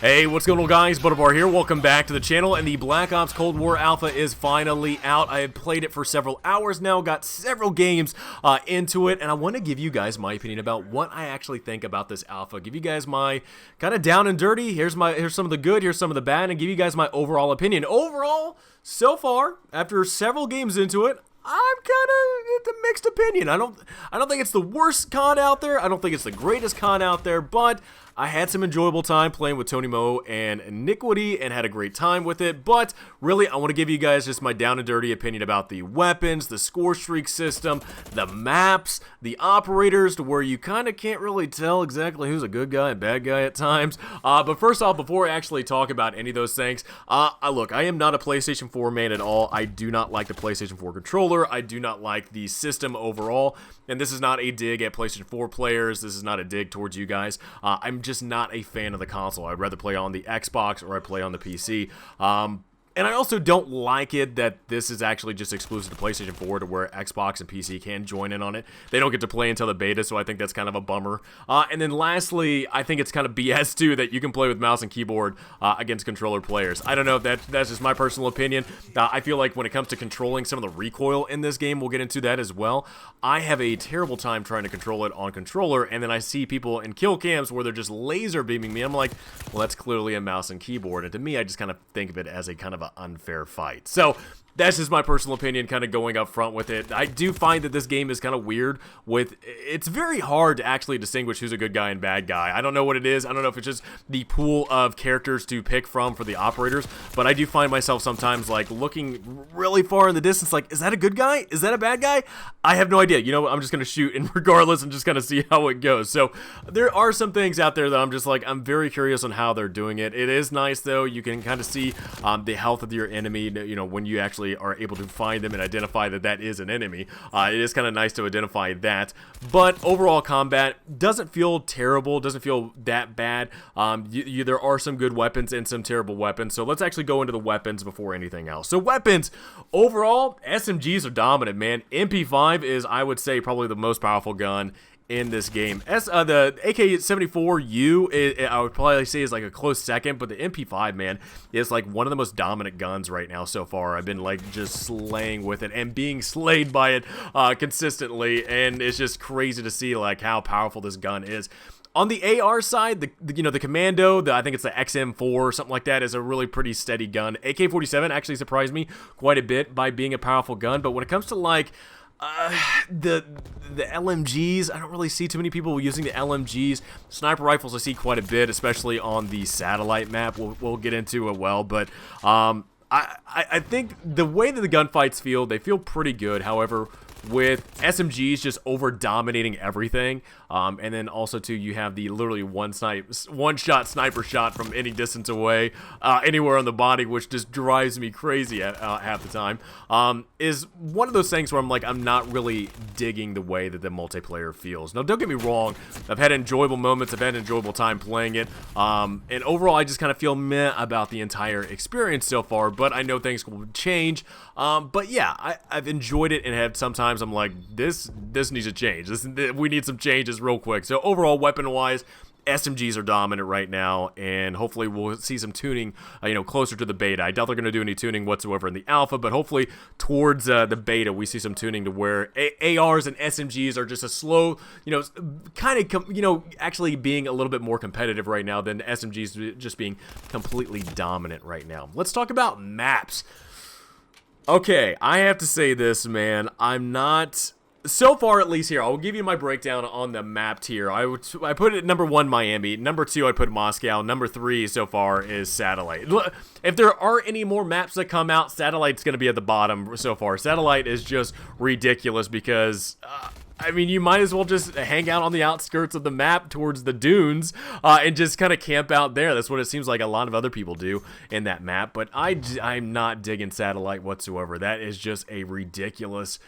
Hey, what's going on, guys? Butterbar here. Welcome back to the channel, and the Black Ops Cold War Alpha is finally out. I have played it for several hours now, got several games into it, and I want to give you guys my opinion about what I actually think about this alpha. Give you guys my kind of down and dirty. Here's some of the good, here's some of the bad, and give you guys my overall opinion. Overall, so far, after several games into it, I'm kind of a mixed opinion. I don't think it's the worst COD out there. I don't think it's the greatest COD out there, but I had some enjoyable time playing with Tony Mo and Iniquity and had a great time with it. But really, I want to give you guys just my down and dirty opinion about the weapons, the score streak system, the maps, the operators, to where you kind of can't really tell exactly who's a good guy and bad guy at times. But first off, before I actually talk about any of those things, look, I am not a PlayStation 4 man at all. I do not like the PlayStation 4 controller. I do not like the system overall. And this is not a dig at PlayStation 4 players. This is not a dig towards you guys. I'm just not a fan of the console. I'd rather play on the Xbox or I play on the PC. And I also don't like it that this is actually just exclusive to PlayStation 4, to where Xbox and PC can join in on it. They don't get to play until the beta, so I think that's kind of a bummer. And then lastly, I think it's kind of BS too that you can play with mouse and keyboard against controller players. I don't know if that's just my personal opinion. I feel like when it comes to controlling some of the recoil in this game, we'll get into that as well. I have a terrible time trying to control it on controller, and then I see people in kill cams where they're just laser beaming me. I'm like, well, that's clearly a mouse and keyboard. And to me, I just kind of think of it as a kind of unfair fight. So that's just my personal opinion, kind of going up front with it. I do find that this game is kind of weird. It's very hard to actually distinguish who's a good guy and bad guy. I don't know what it is. I don't know if it's just the pool of characters to pick from for the operators, but I do find myself sometimes like looking really far in the distance, like, is that a good guy? Is that a bad guy? I have no idea. You know, I'm just going to shoot and regardless and just kind of see how it goes. So there are some things out there that I'm just like, I'm very curious on how they're doing it. It is nice though. You can kind of see the health of your enemy, you know, when you actually are able to find them and identify that that is an enemy. It is kind of nice to identify that, but overall combat doesn't feel terrible, doesn't feel that bad. There are some good weapons and some terrible weapons, so let's actually go into the weapons before anything else. So weapons, overall, SMGs are dominant, man. MP5 is, I would say, probably the most powerful gun in this game. The AK-74U, I would probably say, is like a close second, but the MP5, man, is like one of the most dominant guns right now so far. I've been like just slaying with it and being slayed by it consistently, and it's just crazy to see like how powerful this gun is. On the AR side, the Commando, I think it's the XM4 or something like that, is a really pretty steady gun. AK-47 actually surprised me quite a bit by being a powerful gun, but when it comes to like the LMGs, I don't really see too many people using the LMGs. Sniper rifles I see quite a bit, especially on the satellite map. We'll get into it well, but I think the way that the gunfights feel, they feel pretty good. However, with SMGs just over dominating everything, and then also too, you have the literally one-shot sniper shot from any distance away, anywhere on the body, which just drives me crazy half the time. Is one of those things where I'm like, I'm not really digging the way that the multiplayer feels. Now, don't get me wrong, I've had enjoyable moments, I've had an enjoyable time playing it, and overall, I just kind of feel meh about the entire experience so far, but I know things will change. But yeah, I've enjoyed it, and have sometimes I'm like, this needs to change. We need some changes real quick. So overall, weapon-wise, SMGs are dominant right now, and hopefully we'll see some tuning, closer to the beta. I doubt they're going to do any tuning whatsoever in the alpha, but hopefully towards the beta, we see some tuning to where ARs and SMGs are just a slow, actually being a little bit more competitive right now than SMGs just being completely dominant right now. Let's talk about maps. Okay, I have to say this, man. I'm not, so far at least here, I'll give you my breakdown on the map tier. I put it at number 1, Miami. Number 2, I put Moscow. Number 3 so far is Satellite. If there are any more maps that come out, Satellite's going to be at the bottom so far. Satellite is just ridiculous because I mean, you might as well just hang out on the outskirts of the map towards the dunes and just kind of camp out there. That's what it seems like a lot of other people do in that map, but I'm not digging Satellite whatsoever. That is just a ridiculous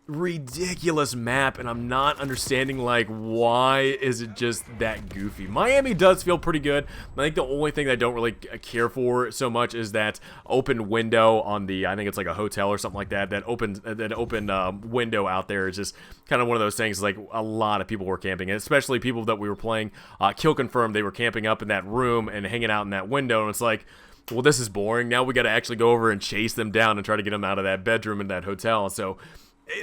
ridiculous map, and I'm not understanding, like, why is it just that goofy. Miami does feel pretty good. I think the only thing that I don't really care for so much is that open window on the, I think it's like a hotel or something like that, that open window out there is just kind of one of those things. Like, a lot of people were camping, and especially people that we were playing Kill Confirmed, they were camping up in that room and hanging out in that window, and it's like, well, this is boring. Now we got to actually go over and chase them down and try to get them out of that bedroom in that hotel. So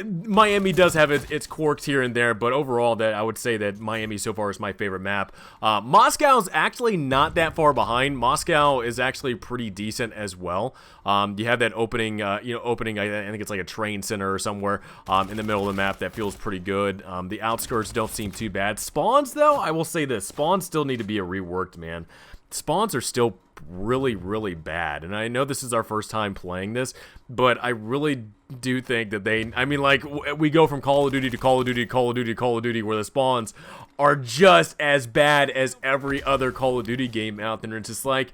Miami does have its quirks here and there, but overall, that I would say that Miami so far is my favorite map. Moscow's actually not that far behind. Moscow is actually pretty decent as well. You have that opening, I think it's like a train center or somewhere in the middle of the map that feels pretty good. The outskirts don't seem too bad. Spawns, though, I will say this. Spawns still need to be reworked, man. Spawns are still really, really bad, and I know this is our first time playing this, but I really do think that I mean, like, we go from Call of Duty to Call of Duty to Call of Duty to Call of Duty, where the spawns are just as bad as every other Call of Duty game out there. It's just like,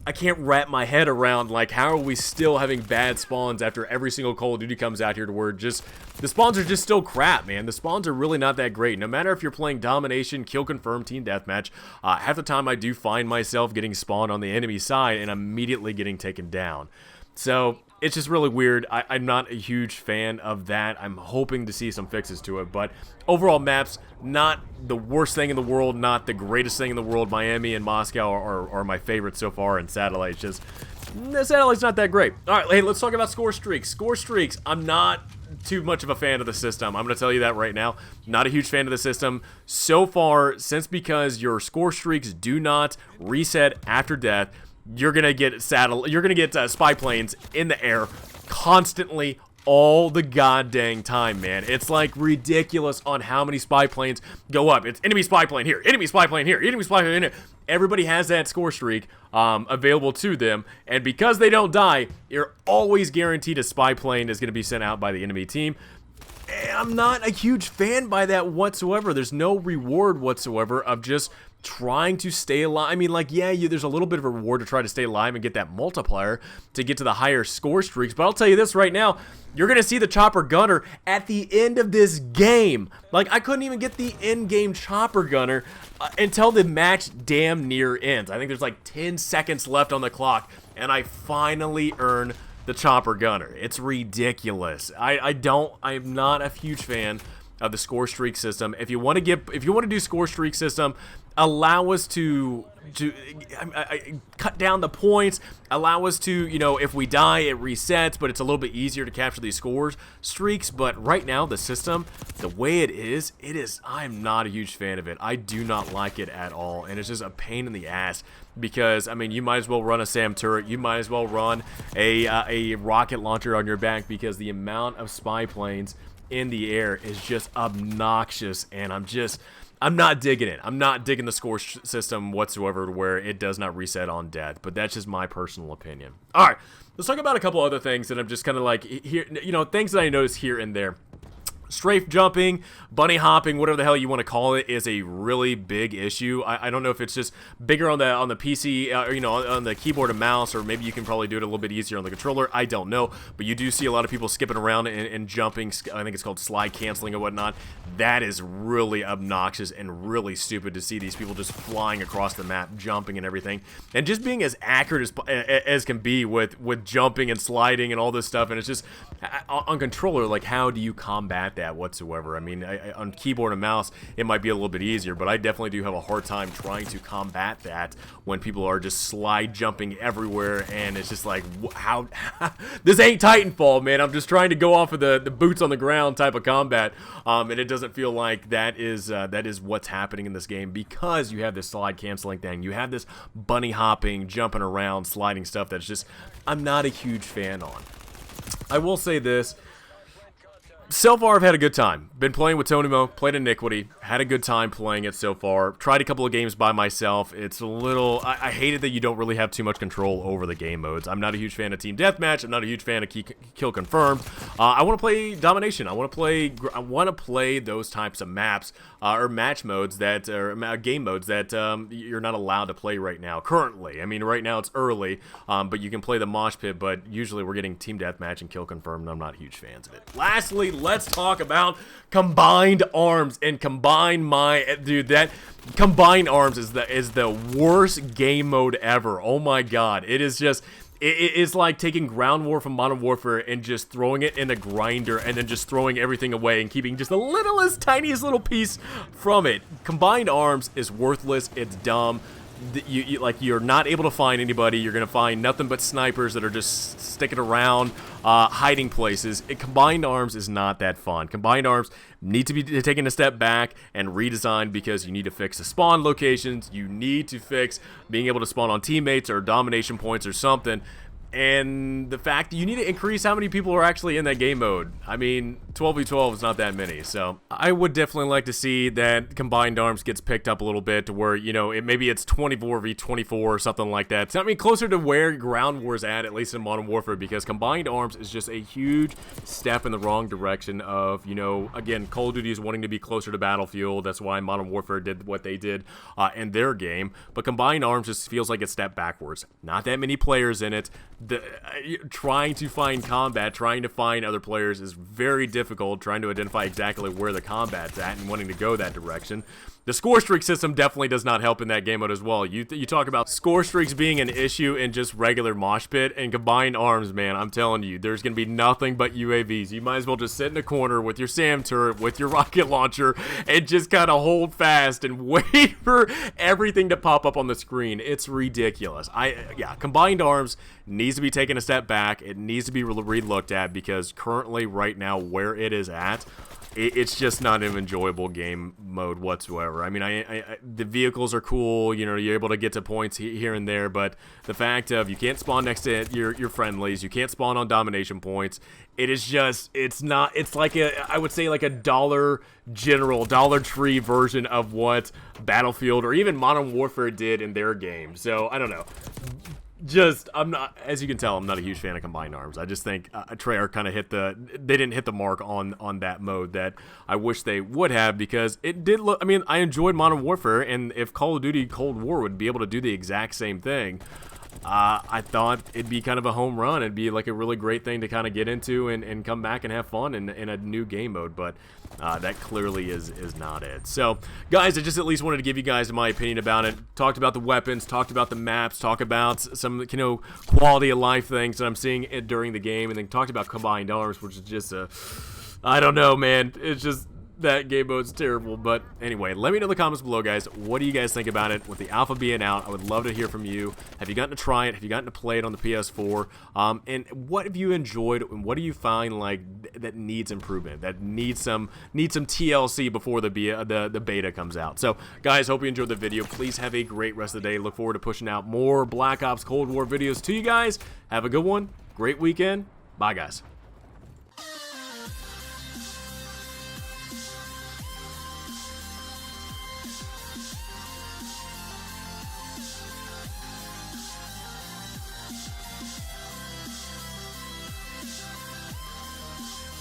I can't wrap my head around, like, how are we still having bad spawns after every single Call of Duty comes out here, to where just, the spawns are just still crap, man. The spawns are really not that great. No matter if you're playing Domination, Kill Confirmed, Team Deathmatch, half the time I do find myself getting spawned on the enemy side and immediately getting taken down. So it's just really weird. I'm not a huge fan of that. I'm hoping to see some fixes to it, but overall, maps, not the worst thing in the world, not the greatest thing in the world. Miami and Moscow are my favorites so far, and Satellite's just, the Satellite's not that great. All right, hey, let's talk about score streaks. Score streaks, I'm not too much of a fan of the system. I'm going to tell you that right now. Not a huge fan of the system so far, because your score streaks do not reset after death. You're gonna get spy planes in the air constantly all the goddamn time, man. It's like ridiculous on how many spy planes go up. It's enemy spy plane here, enemy spy plane here, enemy spy plane here. Everybody has that score streak available to them, and because they don't die, you're always guaranteed a spy plane is going to be sent out by the enemy team. And I'm not a huge fan by that whatsoever. There's no reward whatsoever of just trying to stay alive. I mean, like, yeah, there's a little bit of a reward to try to stay alive and get that multiplier to get to the higher score streaks, but I'll tell you this right now, you're gonna see the chopper gunner at the end of this game. Like, I couldn't even get the in-game chopper gunner until the match damn near ends. I think there's like 10 seconds left on the clock, and I finally earn the chopper gunner. It's ridiculous. I'm not a huge fan of the score streak system. If you want to do score streak system, allow us to cut down the points, allow us to, if we die, it resets, but it's a little bit easier to capture these streaks. But right now, the system, the way it is, I'm not a huge fan of it. I do not like it at all, and it's just a pain in the ass, because, I mean, you might as well run a SAM turret, you might as well run a rocket launcher on your back, because the amount of spy planes in the air is just obnoxious, and I'm not digging it. I'm not digging the score system whatsoever, where it does not reset on death, but that's just my personal opinion. All right, let's talk about a couple other things that I'm just kind of like, here, things that I notice here and there. Strafe jumping, bunny hopping, whatever the hell you want to call it, is a really big issue. I don't know if it's just bigger on the PC, on the keyboard and mouse, or maybe you can probably do it a little bit easier on the controller. I don't know, but you do see a lot of people skipping around and jumping. I think it's called slide canceling or whatnot. That is really obnoxious and really stupid to see these people just flying across the map, jumping and everything, and just being as accurate as can be with jumping and sliding and all this stuff. And it's just, on controller, like, how do you combat that whatsoever? I mean, on keyboard and mouse, it might be a little bit easier, but I definitely do have a hard time trying to combat that when people are just slide jumping everywhere, and it's just like, how this ain't Titanfall, man. I'm just trying to go off of the boots on the ground type of combat, and it doesn't feel like that is what's happening in this game, because you have this slide canceling thing, you have this bunny hopping, jumping around, sliding stuff that's just, I'm not a huge fan on. I will say this. So far, I've had a good time. Been playing with Tonimo, played Iniquity, had a good time playing it so far. Tried a couple of games by myself. It's a little, I hate it that you don't really have too much control over the game modes. I'm not a huge fan of Team Deathmatch. I'm not a huge fan of Kill Confirmed. I want to play Domination. I want to play those types of maps, or match modes that, or game modes that you're not allowed to play right now, currently. I mean, right now it's early, but you can play the Mosh Pit, but usually we're getting Team Deathmatch and Kill Confirmed, and I'm not huge fans of it. Lastly, let's talk about Combined Arms and Combined Mind. Dude, that Combined Arms is the worst game mode ever. Oh my god. It is just... It's like taking Ground War from Modern Warfare and just throwing it in a grinder and then just throwing everything away and keeping just the littlest, tiniest little piece from it. Combined Arms is worthless. It's dumb. You're not able to find anybody. You're gonna find nothing but snipers that are just sticking around, hiding places. Combined Arms is not that fun. Combined Arms need to be taken a step back and redesigned because you need to fix the spawn locations. You need to fix being able to spawn on teammates or domination points or something. And the fact that you need to increase how many people are actually in that game mode. I mean, 12v12 is not that many, so I would definitely like to see that Combined Arms gets picked up a little bit to where, you know, maybe it's 24v24 or something like that. So, I mean, closer to where Ground War's at least in Modern Warfare, because Combined Arms is just a huge step in the wrong direction of, you know, again, Call of Duty is wanting to be closer to Battlefield. That's why Modern Warfare did what they did in their game. But Combined Arms just feels like a step backwards. Not that many players in it. Trying to find combat, trying to find other players is very difficult, trying to identify exactly where the combat's at and wanting to go that direction. The score streak system definitely does not help in that game mode as well. You talk about score streaks being an issue in just regular Mosh Pit, and Combined Arms, man, I'm telling you, there's going to be nothing but UAVs. You might as well just sit in a corner with your SAM turret, with your rocket launcher, and just kind of hold fast and wait for everything to pop up on the screen. It's ridiculous. Yeah, Combined Arms needs to be taken a step back. It needs to be re-looked at because currently, right now, where it is at, it's just not an enjoyable game mode whatsoever. I mean, the vehicles are cool, you know, you're able to get to points here and there, but the fact of you can't spawn next to your friendlies, you can't spawn on domination points, it is just, it's like I would say like a Dollar Tree version of what Battlefield or even Modern Warfare did in their game. So, I don't know. I'm not, as you can tell, I'm not a huge fan of Combined Arms. I just think Treyarch kind of they didn't hit the mark on that mode that I wish they would have, because it did look, I mean, I enjoyed Modern Warfare, and if Call of Duty Cold War would be able to do the exact same thing, I thought it'd be kind of a home run. It'd be like a really great thing to kind of get into and come back and have fun in a new game mode, but that clearly is not it. So, guys, I just at least wanted to give you guys my opinion about it. Talked about the weapons, talked about the maps, talked about some, you know, quality of life things that I'm seeing during the game, and then talked about Combined Arms, which is just I don't know, man. It's just... that game mode's terrible. But anyway, let me know in the comments below, guys. What do you guys think about it with the alpha being out? I would love to hear from you. Have you gotten to try it? Have you gotten to play it on the PS4? And what have you enjoyed, and what do you find like that needs improvement, that needs some TLC before the beta comes out? So, guys, hope you enjoyed the video. Please have a great rest of the day. Look forward to pushing out more Black Ops Cold War videos to you guys. Have a good one. Great weekend. Bye, guys.